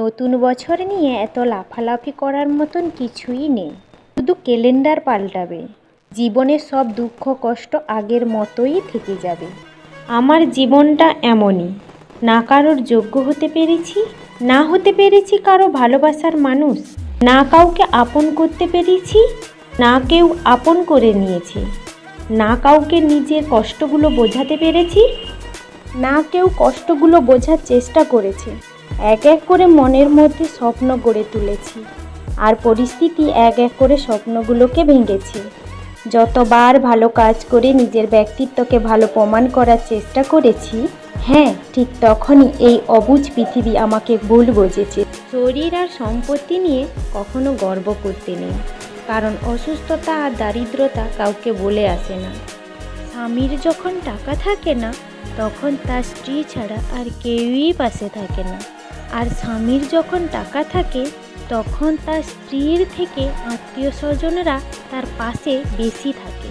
নতুন বছর নিয়ে এত লাফালাফি করার মতন কিছুই নেই, শুধু ক্যালেন্ডার পাল্টাবে। জীবনের সব দুঃখ কষ্ট আগের মতোই থেকে যাবে। আমার জীবনটা এমনই, না কারোর যোগ্য হতে পেরেছি, না হতে পেরেছি কারো ভালোবাসার মানুষ, না কাউকে আপন করতে পেরেছি, না কেউ আপন করে নিয়েছে, না কাউকে নিজের কষ্টগুলো বোঝাতে পেরেছি, না কেউ কষ্টগুলো বোঝার চেষ্টা করেছে। এক এক করে মনের মধ্যে স্বপ্ন গড়ে তুলেছি, আর পরিস্থিতি এক এক করে স্বপ্নগুলোকে ভেঙেছে। যতবার ভালো কাজ করে নিজের ব্যক্তিত্বকে ভালো প্রমাণ করার চেষ্টা করেছি, হ্যাঁ ঠিক তখনই এই অবুঝ পৃথিবী আমাকে ভুল বুঝেছে। শরীর আর সম্পত্তি নিয়ে কখনো গর্ব করতে নেই, কারণ অসুস্থতা আর দারিদ্রতা কাউকে বলে আসে না। স্বামীর যখন টাকা থাকে না, তখন তার স্ত্রী ছাড়া আর কেউই পাশে থাকে না। আর স্বামীর যখন টাকা থাকে, তখন তার স্ত্রীর থেকে আত্মীয় স্বজনরা তার পাশে বেশি থাকে।